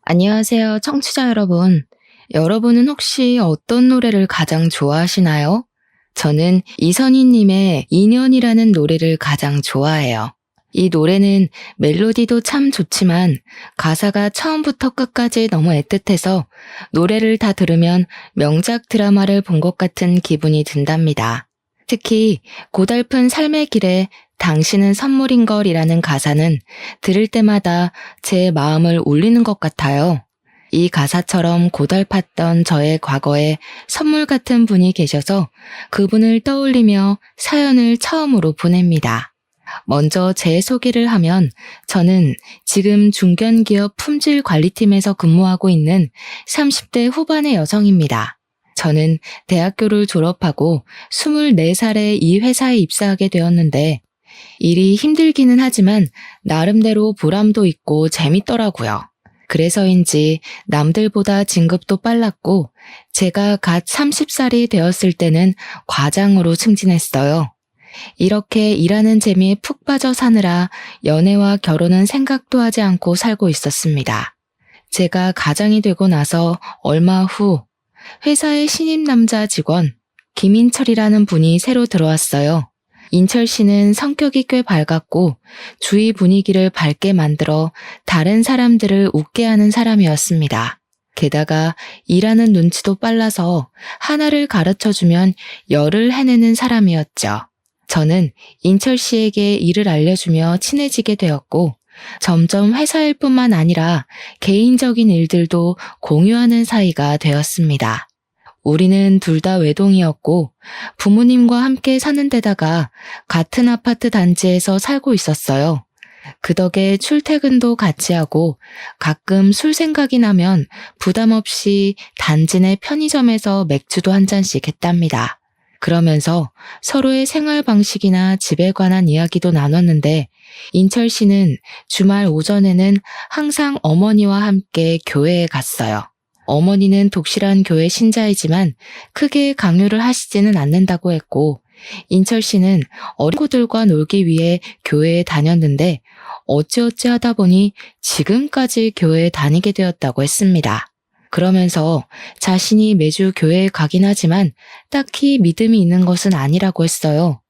안녕하세요, 청취자 여러분. 여러분은 혹시 어떤 노래를 가장 좋아하시나요? 저는 이선희님의 인연이라는 노래를 가장 좋아해요. 이 노래는 멜로디도 참 좋지만 가사가 처음부터 끝까지 너무 애틋해서 노래를 다 들으면 명작 드라마를 본 것 같은 기분이 든답니다. 특히 고달픈 삶의 길에 당신은 선물인 걸이라는 가사는 들을 때마다 제 마음을 울리는 것 같아요. 이 가사처럼 고달팠던 저의 과거에 선물 같은 분이 계셔서 그분을 떠올리며 사연을 처음으로 보냅니다. 먼저 제 소개를 하면 저는 지금 중견기업 품질관리팀에서 근무하고 있는 30대 후반의 여성입니다. 저는 대학교를 졸업하고 24살에 이 회사에 입사하게 되었는데 일이 힘들기는 하지만 나름대로 보람도 있고 재밌더라고요. 그래서인지 남들보다 진급도 빨랐고 제가 갓 30살이 되었을 때는 과장으로 승진했어요. 이렇게 일하는 재미에 푹 빠져 사느라 연애와 결혼은 생각도 하지 않고 살고 있었습니다. 제가 가장이 되고 나서 얼마 후 회사의 신입 남자 직원 김인철이라는 분이 새로 들어왔어요. 인철 씨는 성격이 꽤 밝았고 주위 분위기를 밝게 만들어 다른 사람들을 웃게 하는 사람이었습니다. 게다가 일하는 눈치도 빨라서 하나를 가르쳐주면 열을 해내는 사람이었죠. 저는 인철 씨에게 일을 알려주며 친해지게 되었고 점점 회사 일뿐만 아니라 개인적인 일들도 공유하는 사이가 되었습니다. 우리는 둘 다 외동이었고 부모님과 함께 사는 데다가 같은 아파트 단지에서 살고 있었어요. 그 덕에 출퇴근도 같이 하고 가끔 술 생각이 나면 부담 없이 단지 내 편의점에서 맥주도 한 잔씩 했답니다. 그러면서 서로의 생활 방식이나 집에 관한 이야기도 나눴는데 인철 씨는 주말 오전에는 항상 어머니와 함께 교회에 갔어요. 어머니는 독실한 교회 신자이지만 크게 강요를 하시지는 않는다고 했고 인철 씨는 어린 친구들과 놀기 위해 교회에 다녔는데 어찌어찌 하다 보니 지금까지 교회에 다니게 되었다고 했습니다. 그러면서 자신이 매주 교회에 가긴 하지만 딱히 믿음이 있는 것은 아니라고 했어요.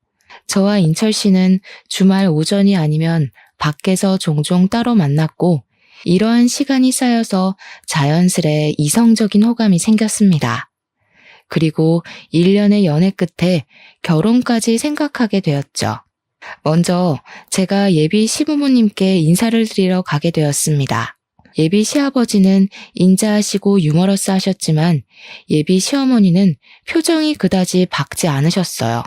저와 인철 씨는 주말 오전이 아니면 밖에서 종종 따로 만났고 이러한 시간이 쌓여서 자연스레 이성적인 호감이 생겼습니다. 그리고 1년의 연애 끝에 결혼까지 생각하게 되었죠. 먼저 제가 예비 시부모님께 인사를 드리러 가게 되었습니다. 예비 시아버지는 인자하시고 유머러스 하셨지만 예비 시어머니는 표정이 그다지 밝지 않으셨어요.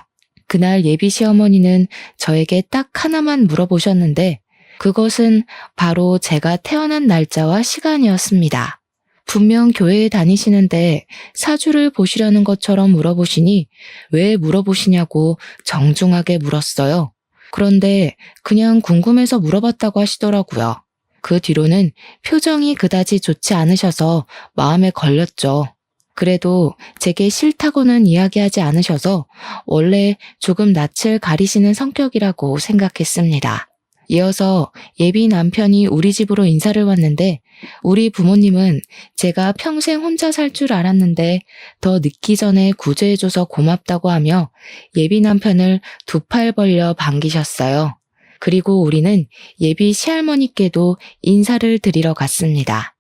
그날 예비 시어머니는 저에게 딱 하나만 물어보셨는데 그것은 바로 제가 태어난 날짜와 시간이었습니다. 분명 교회에 다니시는데 사주를 보시려는 것처럼 물어보시니 왜 물어보시냐고 정중하게 물었어요. 그런데 그냥 궁금해서 물어봤다고 하시더라고요. 그 뒤로는 표정이 그다지 좋지 않으셔서 마음에 걸렸죠. 그래도 제게 싫다고는 이야기하지 않으셔서 원래 조금 낯을 가리시는 성격이라고 생각했습니다. 이어서 예비 남편이 우리 집으로 인사를 왔는데 우리 부모님은 제가 평생 혼자 살 줄 알았는데 더 늦기 전에 구제해줘서 고맙다고 하며 예비 남편을 두 팔 벌려 반기셨어요. 그리고 우리는 예비 시할머니께도 인사를 드리러 갔습니다.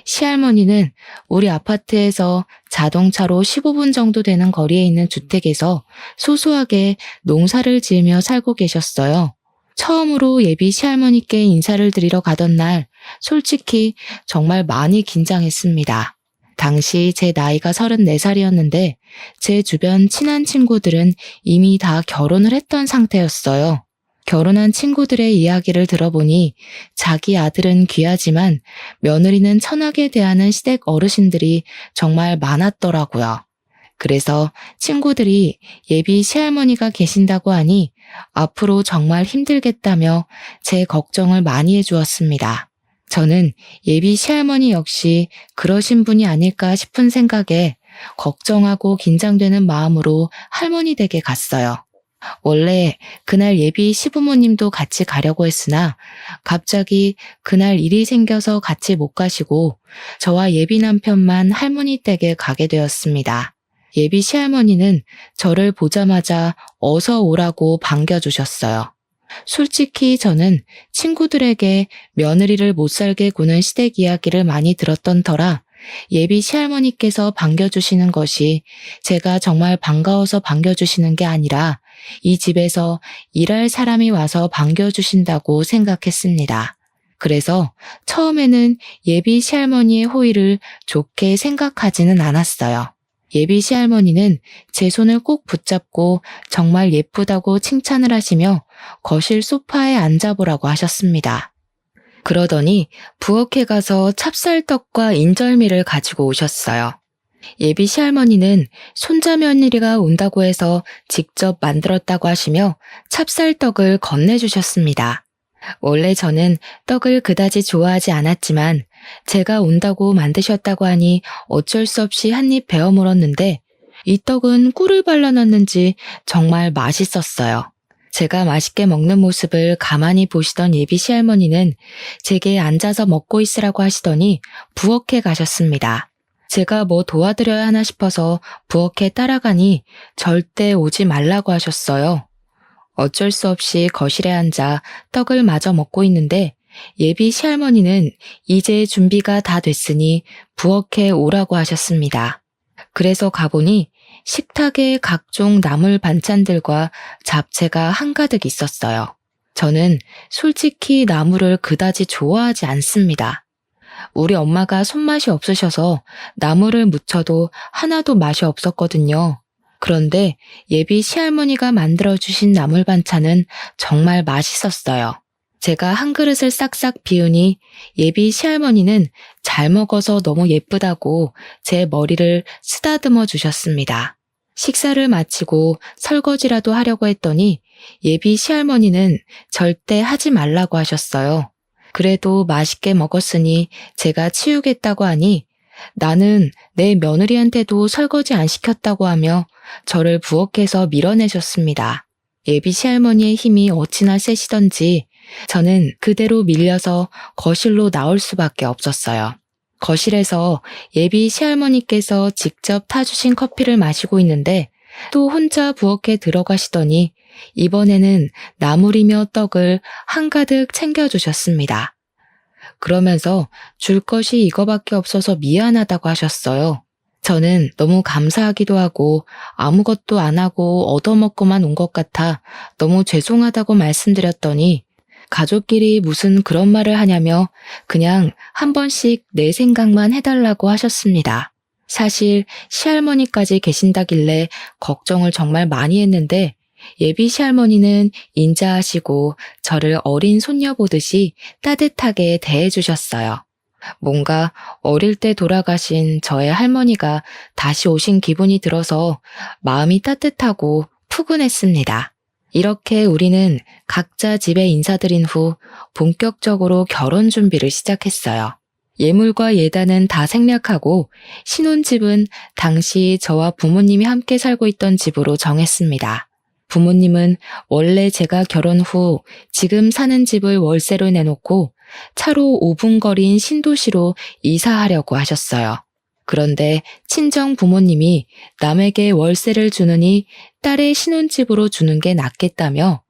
시할머니는 우리 아파트에서 자동차로 15분 정도 되는 거리에 있는 주택에서 소소하게 농사를 지으며 살고 계셨어요. 처음으로 예비 시할머니께 인사를 드리러 가던 날 솔직히 정말 많이 긴장했습니다. 당시 제 나이가 34살이었는데 제 주변 친한 친구들은 이미 다 결혼을 했던 상태였어요. 결혼한 친구들의 이야기를 들어보니 자기 아들은 귀하지만 며느리는 천하게 대하는 시댁 어르신들이 정말 많았더라고요. 그래서 친구들이 예비 시할머니가 계신다고 하니 앞으로 정말 힘들겠다며 제 걱정을 많이 해주었습니다. 저는 예비 시할머니 역시 그러신 분이 아닐까 싶은 생각에 걱정하고 긴장되는 마음으로 할머니 댁에 갔어요. 원래 그날 예비 시부모님도 같이 가려고 했으나 갑자기 그날 일이 생겨서 같이 못 가시고 저와 예비 남편만 할머니 댁에 가게 되었습니다. 예비 시할머니는 저를 보자마자 어서 오라고 반겨주셨어요. 솔직히 저는 친구들에게 며느리를 못 살게 구는 시댁 이야기를 많이 들었던 터라 예비 시할머니께서 반겨주시는 것이 제가 정말 반가워서 반겨주시는 게 아니라 이 집에서 일할 사람이 와서 반겨주신다고 생각했습니다. 그래서 처음에는 예비 시할머니의 호의를 좋게 생각하지는 않았어요. 예비 시할머니는 제 손을 꼭 붙잡고 정말 예쁘다고 칭찬을 하시며 거실 소파에 앉아보라고 하셨습니다. 그러더니 부엌에 가서 찹쌀떡과 인절미를 가지고 오셨어요. 예비 시할머니는 손자 며느리가 온다고 해서 직접 만들었다고 하시며 찹쌀떡을 건네주셨습니다. 원래 저는 떡을 그다지 좋아하지 않았지만 제가 온다고 만드셨다고 하니 어쩔 수 없이 한 입 베어 물었는데 이 떡은 꿀을 발라놨는지 정말 맛있었어요. 제가 맛있게 먹는 모습을 가만히 보시던 예비 시할머니는 제게 앉아서 먹고 있으라고 하시더니 부엌에 가셨습니다. 제가 뭐 도와드려야 하나 싶어서 부엌에 따라가니 절대 오지 말라고 하셨어요. 어쩔 수 없이 거실에 앉아 떡을 마저 먹고 있는데 예비 시할머니는 이제 준비가 다 됐으니 부엌에 오라고 하셨습니다. 그래서 가보니 식탁에 각종 나물 반찬들과 잡채가 한가득 있었어요. 저는 솔직히 나물을 그다지 좋아하지 않습니다. 우리 엄마가 손맛이 없으셔서 나물을 무쳐도 하나도 맛이 없었거든요. 그런데 예비 시할머니가 만들어주신 나물 반찬은 정말 맛있었어요. 제가 한 그릇을 싹싹 비우니 예비 시할머니는 잘 먹어서 너무 예쁘다고 제 머리를 쓰다듬어 주셨습니다. 식사를 마치고 설거지라도 하려고 했더니 예비 시할머니는 절대 하지 말라고 하셨어요. 그래도 맛있게 먹었으니 제가 치우겠다고 하니 나는 내 며느리한테도 설거지 안 시켰다고 하며 저를 부엌에서 밀어내셨습니다. 예비 시할머니의 힘이 어찌나 세시던지 저는 그대로 밀려서 거실로 나올 수밖에 없었어요. 거실에서 예비 시할머니께서 직접 타주신 커피를 마시고 있는데 또 혼자 부엌에 들어가시더니 이번에는 나물이며 떡을 한가득 챙겨주셨습니다. 그러면서 줄 것이 이거밖에 없어서 미안하다고 하셨어요. 저는 너무 감사하기도 하고 아무것도 안 하고 얻어먹고만 온 것 같아 너무 죄송하다고 말씀드렸더니 가족끼리 무슨 그런 말을 하냐며 그냥 한 번씩 내 생각만 해달라고 하셨습니다. 사실 시할머니까지 계신다길래 걱정을 정말 많이 했는데 예비 시할머니는 인자하시고 저를 어린 손녀 보듯이 따뜻하게 대해주셨어요. 뭔가 어릴 때 돌아가신 저의 할머니가 다시 오신 기분이 들어서 마음이 따뜻하고 푸근했습니다. 이렇게 우리는 각자 집에 인사드린 후 본격적으로 결혼 준비를 시작했어요. 예물과 예단은 다 생략하고 신혼집은 당시 저와 부모님이 함께 살고 있던 집으로 정했습니다. 부모님은 원래 제가 결혼 후 지금 사는 집을 월세로 내놓고 차로 5분 거리인 신도시로 이사하려고 하셨어요. 그런데 친정 부모님이 남에게 월세를 주느니 딸의 신혼집으로 주는 게 낫겠다며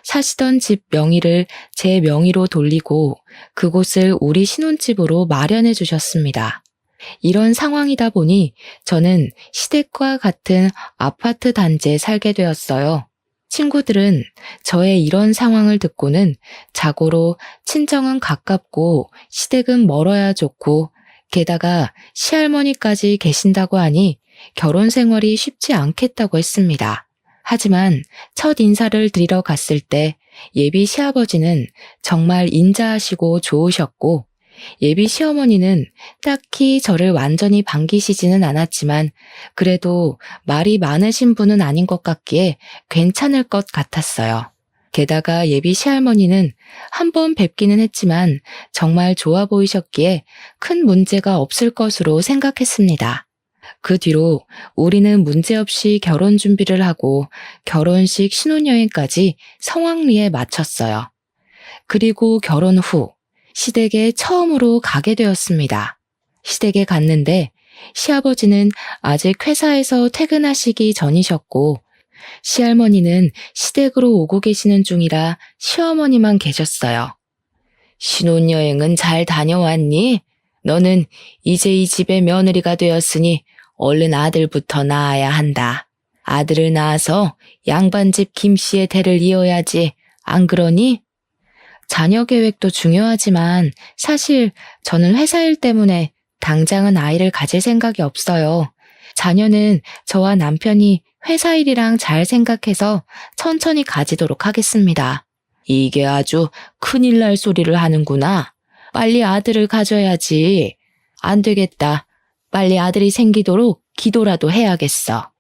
사시던 집 명의를 제 명의로 돌리고 그곳을 우리 신혼집으로 마련해 주셨습니다. 이런 상황이다 보니 저는 시댁과 같은 아파트 단지에 살게 되었어요. 친구들은 저의 이런 상황을 듣고는 자고로 친정은 가깝고 시댁은 멀어야 좋고 게다가 시할머니까지 계신다고 하니 결혼 생활이 쉽지 않겠다고 했습니다. 하지만 첫 인사를 드리러 갔을 때 예비 시아버지는 정말 인자하시고 좋으셨고 예비 시어머니는 딱히 저를 완전히 반기시지는 않았지만 그래도 말이 많으신 분은 아닌 것 같기에 괜찮을 것 같았어요. 게다가 예비 시할머니는 한 번 뵙기는 했지만 정말 좋아 보이셨기에 큰 문제가 없을 것으로 생각했습니다. 그 뒤로 우리는 문제없이 결혼 준비를 하고 결혼식 신혼여행까지 성황리에 마쳤어요. 그리고 결혼 후 시댁에 처음으로 가게 되었습니다. 시댁에 갔는데 시아버지는 아직 회사에서 퇴근하시기 전이셨고 시할머니는 시댁으로 오고 계시는 중이라 시어머니만 계셨어요. 신혼여행은 잘 다녀왔니? 너는 이제 이 집의 며느리가 되었으니 얼른 아들부터 낳아야 한다. 아들을 낳아서 양반집 김씨의 대를 이어야지. 안 그러니? 자녀 계획도 중요하지만 사실 저는 회사 일 때문에 당장은 아이를 가질 생각이 없어요. 자녀는 저와 남편이 회사 일이랑 잘 생각해서 천천히 가지도록 하겠습니다. 이게 아주 큰일 날 소리를 하는구나. 빨리 아들을 가져야지. 안 되겠다. 빨리 아들이 생기도록 기도라도 해야겠어.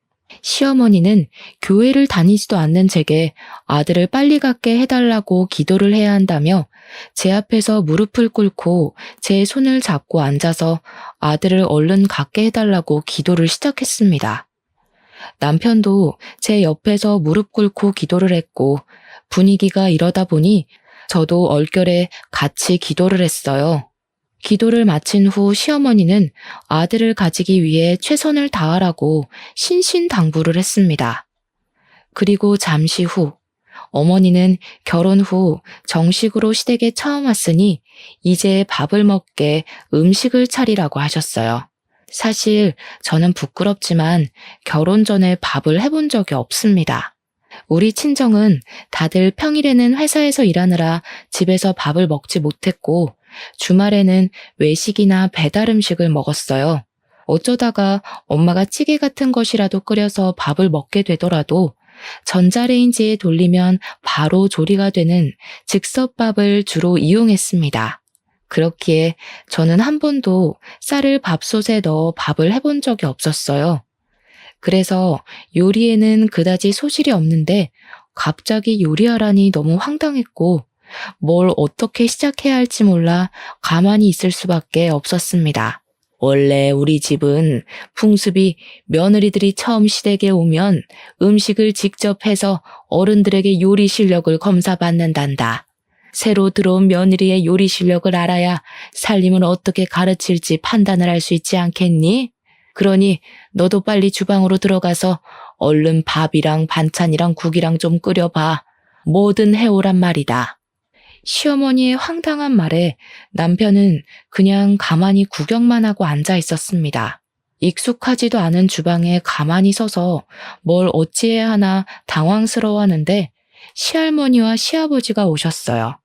시어머니는 교회를 다니지도 않는 제게 아들을 빨리 갖게 해달라고 기도를 해야 한다며 제 앞에서 무릎을 꿇고 제 손을 잡고 앉아서 아들을 얼른 갖게 해달라고 기도를 시작했습니다. 남편도 제 옆에서 무릎 꿇고 기도를 했고 분위기가 이러다 보니 저도 얼결에 같이 기도를 했어요. 기도를 마친 후 시어머니는 아들을 가지기 위해 최선을 다하라고 신신당부를 했습니다. 그리고 잠시 후 어머니는 결혼 후 정식으로 시댁에 처음 왔으니 이제 밥을 먹게 음식을 차리라고 하셨어요. 사실 저는 부끄럽지만 결혼 전에 밥을 해본 적이 없습니다. 우리 친정은 다들 평일에는 회사에서 일하느라 집에서 밥을 먹지 못했고 주말에는 외식이나 배달 음식을 먹었어요. 어쩌다가 엄마가 찌개 같은 것이라도 끓여서 밥을 먹게 되더라도 전자레인지에 돌리면 바로 조리가 되는 즉석밥을 주로 이용했습니다. 그렇기에 저는 한 번도 쌀을 밥솥에 넣어 밥을 해본 적이 없었어요. 그래서 요리에는 그다지 소질이 없는데 갑자기 요리하라니 너무 황당했고 뭘 어떻게 시작해야 할지 몰라 가만히 있을 수밖에 없었습니다. 원래 우리 집은 풍습이 며느리들이 처음 시댁에 오면 음식을 직접 해서 어른들에게 요리 실력을 검사받는단다. 새로 들어온 며느리의 요리 실력을 알아야 살림을 어떻게 가르칠지 판단을 할 수 있지 않겠니? 그러니 너도 빨리 주방으로 들어가서 얼른 밥이랑 반찬이랑 국이랑 좀 끓여봐. 뭐든 해오란 말이다. 시어머니의 황당한 말에 남편은 그냥 가만히 구경만 하고 앉아 있었습니다. 익숙하지도 않은 주방에 가만히 서서 뭘 어찌해야 하나 당황스러워하는데 시할머니와 시아버지가 오셨어요.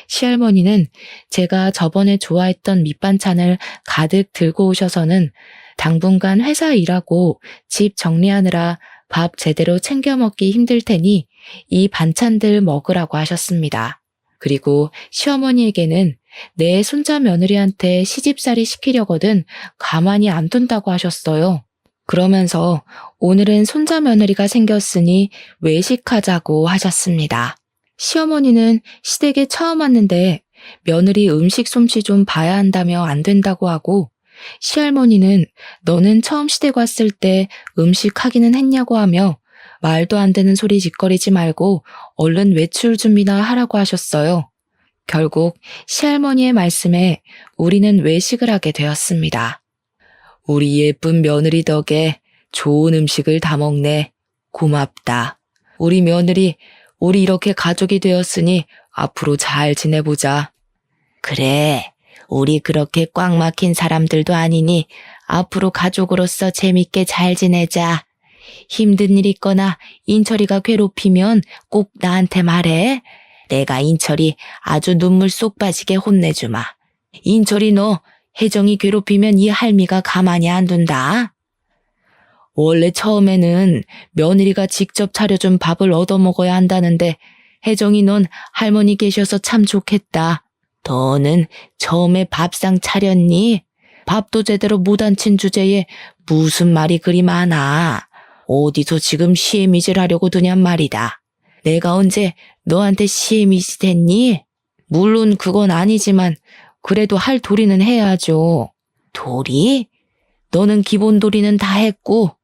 시할머니는 제가 저번에 좋아했던 밑반찬을 가득 들고 오셔서는 당분간 회사 일하고 집 정리하느라 밥 제대로 챙겨 먹기 힘들 테니 이 반찬들 먹으라고 하셨습니다. 그리고 시어머니에게는 내 손자 며느리한테 시집살이 시키려거든 가만히 안 둔다고 하셨어요. 그러면서 오늘은 손자 며느리가 생겼으니 외식하자고 하셨습니다. 시어머니는 시댁에 처음 왔는데 며느리 음식 솜씨 좀 봐야 한다며 안 된다고 하고 시할머니는 너는 처음 시댁 왔을 때 음식 하기는 했냐고 하며 말도 안 되는 소리 짓거리지 말고 얼른 외출 준비나 하라고 하셨어요. 결국 시할머니의 말씀에 우리는 외식을 하게 되었습니다. 우리 예쁜 며느리 덕에 좋은 음식을 다 먹네. 고맙다. 우리 며느리, 우리 이렇게 가족이 되었으니 앞으로 잘 지내보자. 그래, 우리 그렇게 꽉 막힌 사람들도 아니니 앞으로 가족으로서 재밌게 잘 지내자. 힘든 일 있거나 인철이가 괴롭히면 꼭 나한테 말해. 내가 인철이 아주 눈물 쏙 빠지게 혼내주마. 인철이 너 혜정이 괴롭히면 이 할미가 가만히 안 둔다. 원래 처음에는 며느리가 직접 차려준 밥을 얻어먹어야 한다는데 혜정이 넌 할머니 계셔서 참 좋겠다. 너는 처음에 밥상 차렸니? 밥도 제대로 못 앉힌 주제에 무슨 말이 그리 많아. 어디서 지금 시애미질 하려고 드냔 말이다. 내가 언제 너한테 시애미지 됐니? 물론 그건 아니지만 그래도 할 도리는 해야죠. 도리? 너는 기본도리는 다 했고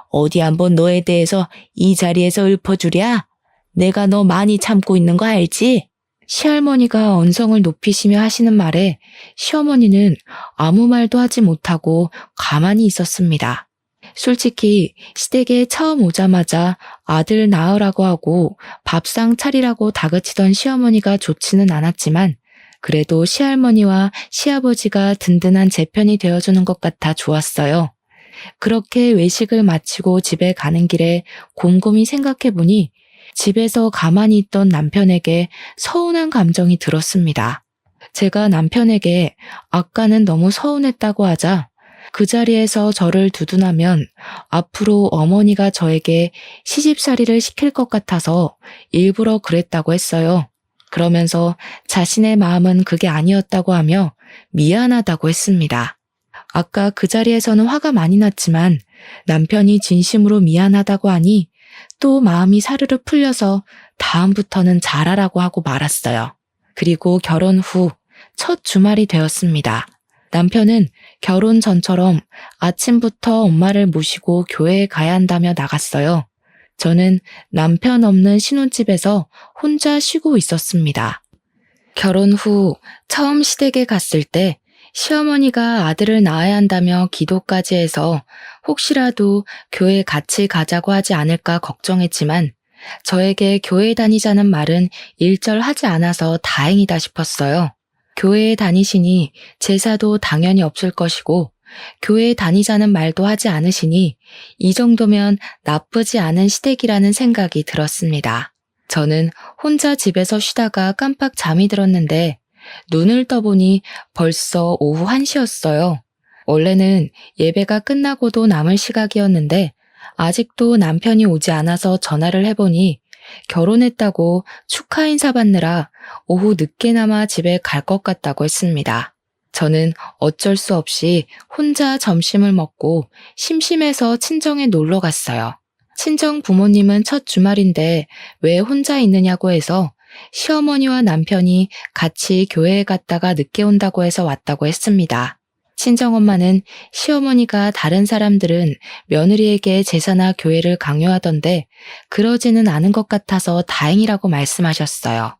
어디 한번 너에 대해서 이 자리에서 읊어주랴? 내가 너 많이 참고 있는 거 알지? 시할머니가 언성을 높이시며 하시는 말에 시어머니는 아무 말도 하지 못하고 가만히 있었습니다. 솔직히 시댁에 처음 오자마자 아들 낳으라고 하고 밥상 차리라고 다그치던 시어머니가 좋지는 않았지만 그래도 시할머니와 시아버지가 든든한 제편이 되어주는 것 같아 좋았어요. 그렇게 외식을 마치고 집에 가는 길에 곰곰이 생각해보니 집에서 가만히 있던 남편에게 서운한 감정이 들었습니다. 제가 남편에게 아까는 너무 서운했다고 하자 그 자리에서 저를 두둔하면 앞으로 어머니가 저에게 시집살이를 시킬 것 같아서 일부러 그랬다고 했어요. 그러면서 자신의 마음은 그게 아니었다고 하며 미안하다고 했습니다. 아까 그 자리에서는 화가 많이 났지만 남편이 진심으로 미안하다고 하니 또 마음이 사르르 풀려서 다음부터는 잘하라고 하고 말았어요. 그리고 결혼 후 첫 주말이 되었습니다. 남편은 결혼 전처럼 아침부터 엄마를 모시고 교회에 가야 한다며 나갔어요. 저는 남편 없는 신혼집에서 혼자 쉬고 있었습니다. 결혼 후 처음 시댁에 갔을 때 시어머니가 아들을 낳아야 한다며 기도까지 해서 혹시라도 교회 같이 가자고 하지 않을까 걱정했지만 저에게 교회 다니자는 말은 일절하지 않아서 다행이다 싶었어요. 교회에 다니시니 제사도 당연히 없을 것이고 교회에 다니자는 말도 하지 않으시니 이 정도면 나쁘지 않은 시댁이라는 생각이 들었습니다. 저는 혼자 집에서 쉬다가 깜빡 잠이 들었는데 눈을 떠보니 벌써 오후 1시였어요. 원래는 예배가 끝나고도 남을 시각이었는데 아직도 남편이 오지 않아서 전화를 해보니 결혼했다고 축하 인사 받느라 오후 늦게나마 집에 갈 것 같다고 했습니다. 저는 어쩔 수 없이 혼자 점심을 먹고 심심해서 친정에 놀러 갔어요. 친정 부모님은 첫 주말인데 왜 혼자 있느냐고 해서 시어머니와 남편이 같이 교회에 갔다가 늦게 온다고 해서 왔다고 했습니다. 친정엄마는 시어머니가 다른 사람들은 며느리에게 제사나 교회를 강요하던데 그러지는 않은 것 같아서 다행이라고 말씀하셨어요.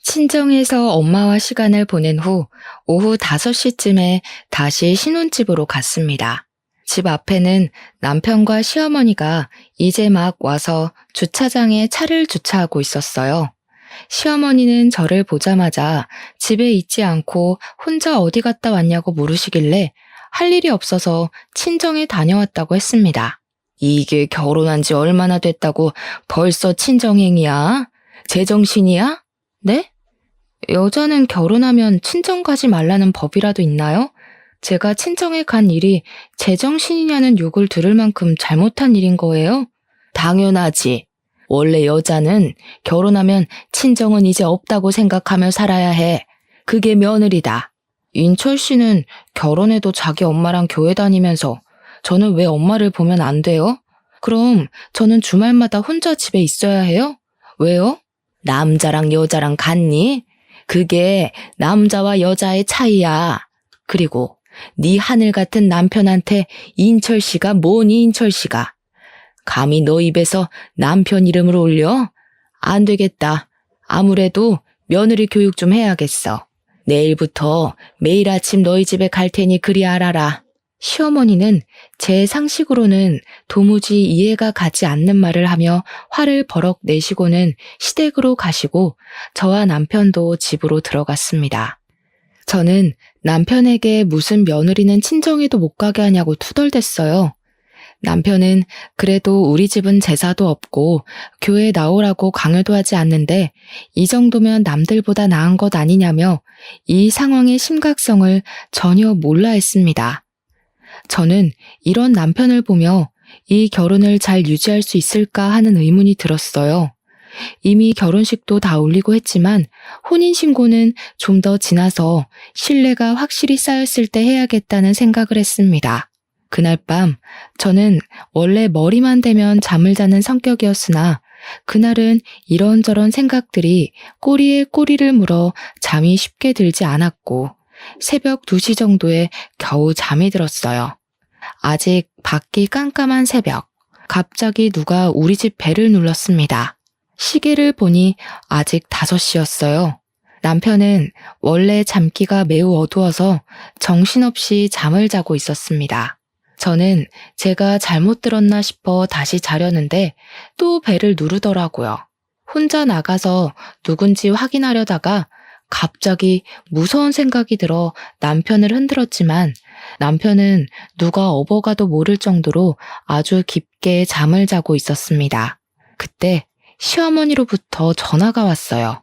친정에서 엄마와 시간을 보낸 후 오후 5시쯤에 다시 신혼집으로 갔습니다. 집 앞에는 남편과 시어머니가 이제 막 와서 주차장에 차를 주차하고 있었어요. 시어머니는 저를 보자마자 집에 있지 않고 혼자 어디 갔다 왔냐고 물으시길래 할 일이 없어서 친정에 다녀왔다고 했습니다. 이게 결혼한 지 얼마나 됐다고 벌써 친정행이야? 제정신이야? 네? 여자는 결혼하면 친정 가지 말라는 법이라도 있나요? 제가 친정에 간 일이 제정신이냐는 욕을 들을 만큼 잘못한 일인 거예요? 당연하지. 원래 여자는 결혼하면 친정은 이제 없다고 생각하며 살아야 해. 그게 며느리다. 인철 씨는 결혼해도 자기 엄마랑 교회 다니면서 저는 왜 엄마를 보면 안 돼요? 그럼 저는 주말마다 혼자 집에 있어야 해요? 왜요? 남자랑 여자랑 같니? 그게 남자와 여자의 차이야. 그리고 네 하늘 같은 남편한테 인철 씨가 뭐니 인철 씨가. 감히 너 입에서 남편 이름을 올려? 안 되겠다. 아무래도 며느리 교육 좀 해야겠어. 내일부터 매일 아침 너희 집에 갈 테니 그리 알아라. 시어머니는 제 상식으로는 도무지 이해가 가지 않는 말을 하며 화를 버럭 내시고는 시댁으로 가시고 저와 남편도 집으로 들어갔습니다. 저는 남편에게 무슨 며느리는 친정에도 못 가게 하냐고 투덜댔어요. 남편은 그래도 우리 집은 제사도 없고 교회 나오라고 강요도 하지 않는데 이 정도면 남들보다 나은 것 아니냐며 이 상황의 심각성을 전혀 몰라 했습니다. 저는 이런 남편을 보며 이 결혼을 잘 유지할 수 있을까 하는 의문이 들었어요. 이미 결혼식도 다 올리고 했지만 혼인신고는 좀 더 지나서 신뢰가 확실히 쌓였을 때 해야겠다는 생각을 했습니다. 그날 밤 저는 원래 머리만 대면 잠을 자는 성격이었으나 그날은 이런저런 생각들이 꼬리에 꼬리를 물어 잠이 쉽게 들지 않았고 새벽 2시 정도에 겨우 잠이 들었어요. 아직 밖이 깜깜한 새벽, 갑자기 누가 우리 집 벨을 눌렀습니다. 시계를 보니 아직 5시였어요. 남편은 원래 잠기가 매우 어두워서 정신없이 잠을 자고 있었습니다. 저는 제가 잘못 들었나 싶어 다시 자려는데 또 벨을 누르더라고요. 혼자 나가서 누군지 확인하려다가 갑자기 무서운 생각이 들어 남편을 흔들었지만 남편은 누가 업어가도 모를 정도로 아주 깊게 잠을 자고 있었습니다. 그때 시어머니로부터 전화가 왔어요.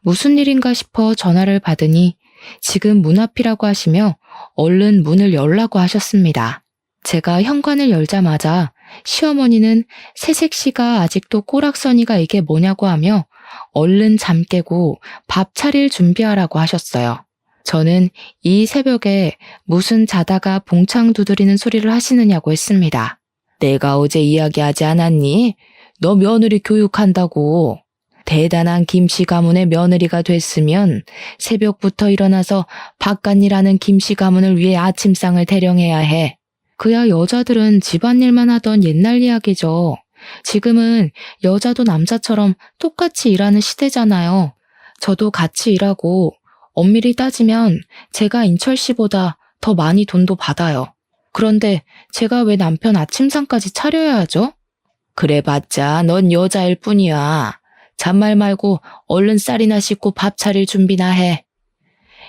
무슨 일인가 싶어 전화를 받으니 지금 문 앞이라고 하시며 얼른 문을 열라고 하셨습니다. 제가 현관을 열자마자 시어머니는 새색시가 아직도 꼬락서니가 이게 뭐냐고 하며 얼른 잠 깨고 밥 차릴 준비하라고 하셨어요. 저는 이 새벽에 무슨 자다가 봉창 두드리는 소리를 하시느냐고 했습니다. 내가 어제 이야기하지 않았니? 너 며느리 교육한다고. 대단한 김씨 가문의 며느리가 됐으면 새벽부터 일어나서 바깥일하는 김씨 가문을 위해 아침상을 대령해야 해. 그야 여자들은 집안일만 하던 옛날 이야기죠. 지금은 여자도 남자처럼 똑같이 일하는 시대잖아요. 저도 같이 일하고 엄밀히 따지면 제가 인철 씨보다 더 많이 돈도 받아요. 그런데 제가 왜 남편 아침상까지 차려야 하죠? 그래봤자 넌 여자일 뿐이야. 잔말 말고 얼른 쌀이나 씻고 밥 차릴 준비나 해.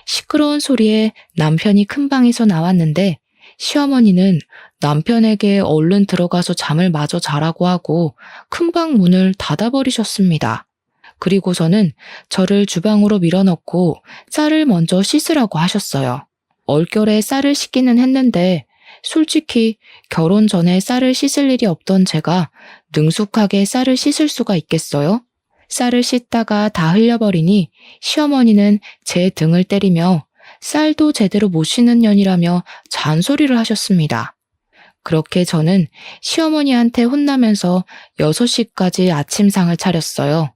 시끄러운 소리에 남편이 큰 방에서 나왔는데 시어머니는 남편에게 얼른 들어가서 잠을 마저 자라고 하고 큰 방 문을 닫아버리셨습니다. 그리고서는 저를 주방으로 밀어넣고 쌀을 먼저 씻으라고 하셨어요. 얼결에 쌀을 씻기는 했는데 솔직히 결혼 전에 쌀을 씻을 일이 없던 제가 능숙하게 쌀을 씻을 수가 있겠어요? 쌀을 씻다가 다 흘려버리니 시어머니는 제 등을 때리며 쌀도 제대로 못 씻는 년이라며 잔소리를 하셨습니다. 그렇게 저는 시어머니한테 혼나면서 6시까지 아침상을 차렸어요.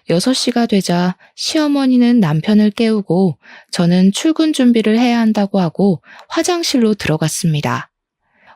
6시가 되자 시어머니는 남편을 깨우고 저는 출근 준비를 해야 한다고 하고 화장실로 들어갔습니다.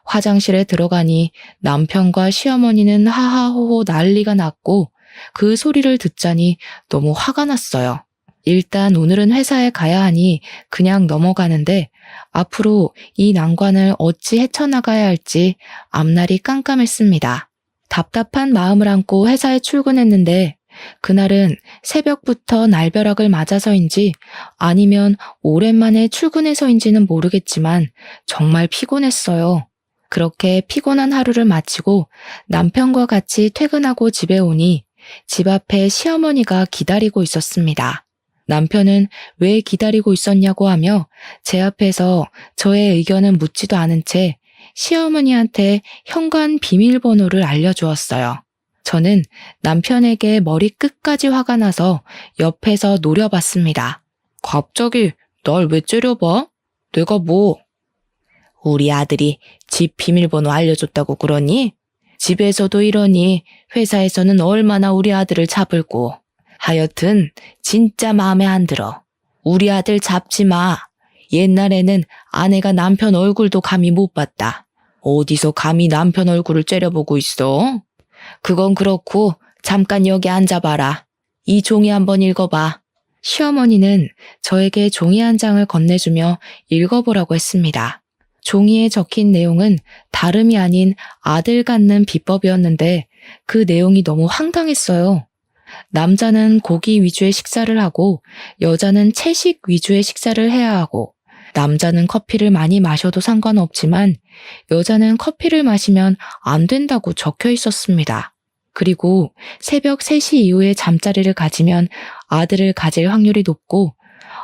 화장실에 들어가니 남편과 시어머니는 하하호호 난리가 났고 그 소리를 듣자니 너무 화가 났어요. 일단 오늘은 회사에 가야 하니 그냥 넘어가는데 앞으로 이 난관을 어찌 헤쳐나가야 할지 앞날이 깜깜했습니다. 답답한 마음을 안고 회사에 출근했는데 그날은 새벽부터 날벼락을 맞아서인지 아니면 오랜만에 출근해서인지는 모르겠지만 정말 피곤했어요. 그렇게 피곤한 하루를 마치고 남편과 같이 퇴근하고 집에 오니 집 앞에 시어머니가 기다리고 있었습니다. 남편은 왜 기다리고 있었냐고 하며 제 앞에서 저의 의견은 묻지도 않은 채 시어머니한테 현관 비밀번호를 알려주었어요. 저는 남편에게 머리 끝까지 화가 나서 옆에서 노려봤습니다. 갑자기 날 왜 째려봐? 내가 뭐? 우리 아들이 집 비밀번호 알려줬다고 그러니? 집에서도 이러니 회사에서는 얼마나 우리 아들을 잡을고. 하여튼 진짜 마음에 안 들어. 우리 아들 잡지 마. 옛날에는 아내가 남편 얼굴도 감히 못 봤다. 어디서 감히 남편 얼굴을 째려보고 있어? 그건 그렇고 잠깐 여기 앉아봐라. 이 종이 한번 읽어봐. 시어머니는 저에게 종이 한 장을 건네주며 읽어보라고 했습니다. 종이에 적힌 내용은 다름이 아닌 아들 갖는 비법이었는데 그 내용이 너무 황당했어요. 남자는 고기 위주의 식사를 하고 여자는 채식 위주의 식사를 해야 하고 남자는 커피를 많이 마셔도 상관없지만 여자는 커피를 마시면 안 된다고 적혀 있었습니다. 그리고 새벽 3시 이후에 잠자리를 가지면 아들을 가질 확률이 높고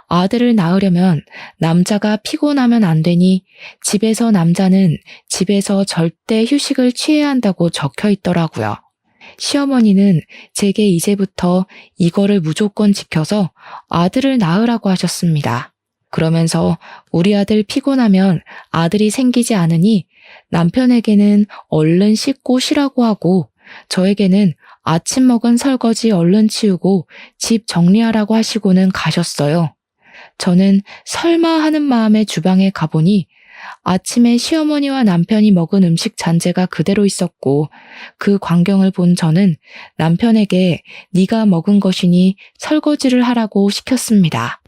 아들을 낳으려면 남자가 피곤하면 안 되니 집에서 남자는 집에서 절대 휴식을 취해야 한다고 적혀 있더라고요. 시어머니는 제게 이제부터 이거를 무조건 지켜서 아들을 낳으라고 하셨습니다. 그러면서 우리 아들 피곤하면 아들이 생기지 않으니 남편에게는 얼른 씻고 쉬라고 하고 저에게는 아침 먹은 설거지 얼른 치우고 집 정리하라고 하시고는 가셨어요. 저는 설마 하는 마음에 주방에 가보니 아침에 시어머니와 남편이 먹은 음식 잔재가 그대로 있었고 그 광경을 본 저는 남편에게 네가 먹은 것이니 설거지를 하라고 시켰습니다.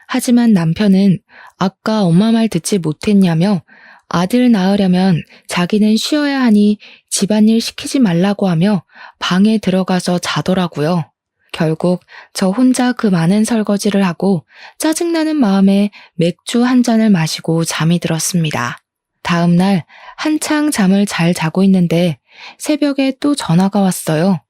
하지만 남편은 아까 엄마 말 듣지 못했냐며 아들 낳으려면 자기는 쉬어야 하니 집안일 시키지 말라고 하며 방에 들어가서 자더라고요. 결국 저 혼자 그 많은 설거지를 하고 짜증나는 마음에 맥주 한 잔을 마시고 잠이 들었습니다. 다음 날 한창 잠을 잘 자고 있는데 새벽에 또 전화가 왔어요.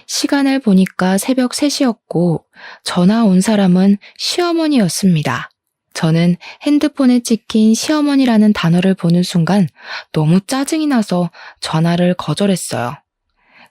시간을 보니까 새벽 3시였고 전화 온 사람은 시어머니였습니다. 저는 핸드폰에 찍힌 시어머니라는 단어를 보는 순간 너무 짜증이 나서 전화를 거절했어요.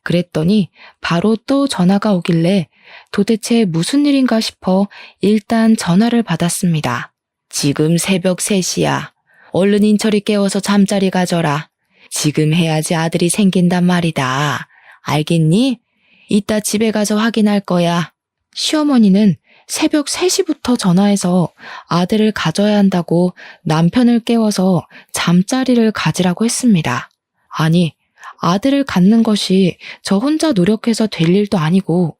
그랬더니 바로 또 전화가 오길래 도대체 무슨 일인가 싶어 일단 전화를 받았습니다. 지금 새벽 3시야. 얼른 인철이 깨워서 잠자리 가져라. 지금 해야지 아들이 생긴단 말이다. 알겠니? 이따 집에 가서 확인할 거야. 시어머니는 새벽 3시부터 전화해서 아들을 가져야 한다고 남편을 깨워서 잠자리를 가지라고 했습니다. 아니, 아들을 갖는 것이 저 혼자 노력해서 될 일도 아니고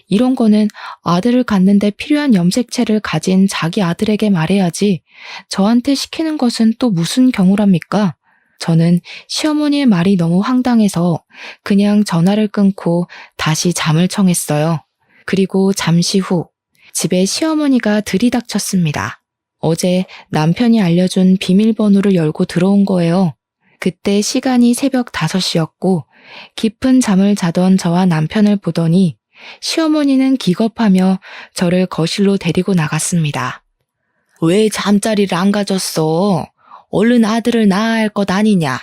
이런 거는 아들을 갖는데 필요한 염색체를 가진 자기 아들에게 말해야지 저한테 시키는 것은 또 무슨 경우랍니까? 저는 시어머니의 말이 너무 황당해서 그냥 전화를 끊고 다시 잠을 청했어요. 그리고 잠시 후 집에 시어머니가 들이닥쳤습니다. 어제 남편이 알려준 비밀번호를 열고 들어온 거예요. 그때 시간이 새벽 5시였고 깊은 잠을 자던 저와 남편을 보더니 시어머니는 기겁하며 저를 거실로 데리고 나갔습니다. 왜 잠자리를 안 가졌어? 얼른 아들을 낳아야 할 것 아니냐?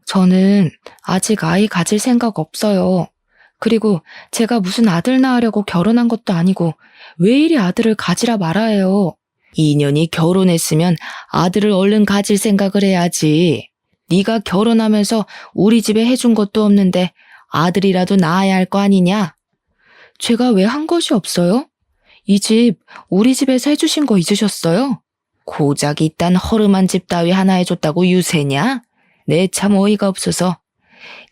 저는 아직 아이 가질 생각 없어요. 그리고 제가 무슨 아들 낳으려고 결혼한 것도 아니고 왜 이리 아들을 가지라 말아요. 2년이 결혼했으면 아들을 얼른 가질 생각을 해야지. 네가 결혼하면서 우리 집에 해준 것도 없는데 아들이라도 낳아야 할 거 아니냐? 제가 왜 한 것이 없어요? 이 집 우리 집에서 해주신 거 잊으셨어요? 고작 이딴 허름한 집 따위 하나 해줬다고 유세냐? 내 참 어이가 없어서.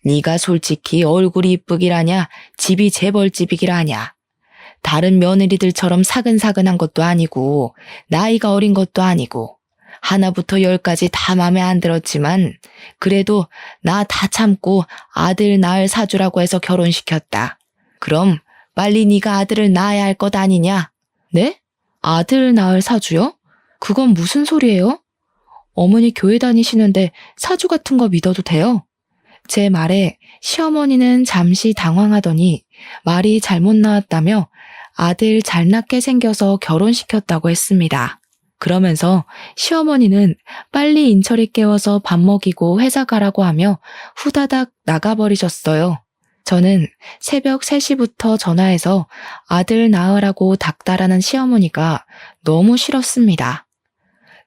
네가 솔직히 얼굴이 이쁘기라냐 집이 재벌집이기라냐. 다른 며느리들처럼 사근사근한 것도 아니고 나이가 어린 것도 아니고 하나부터 10까지 다 맘에 안 들었지만 그래도 나 다 참고 아들 낳을 사주라고 해서 결혼시켰다. 그럼 빨리 네가 아들을 낳아야 할 것 아니냐? 네? 아들 낳을 사주요? 그건 무슨 소리예요? 어머니 교회 다니시는데 사주 같은 거 믿어도 돼요? 제 말에 시어머니는 잠시 당황하더니 말이 잘못 나왔다며 아들 잘 낳게 생겨서 결혼시켰다고 했습니다. 그러면서 시어머니는 빨리 인철이 깨워서 밥 먹이고 회사 가라고 하며 후다닥 나가버리셨어요. 저는 새벽 3시부터 전화해서 아들 낳으라고 닥달하는 시어머니가 너무 싫었습니다.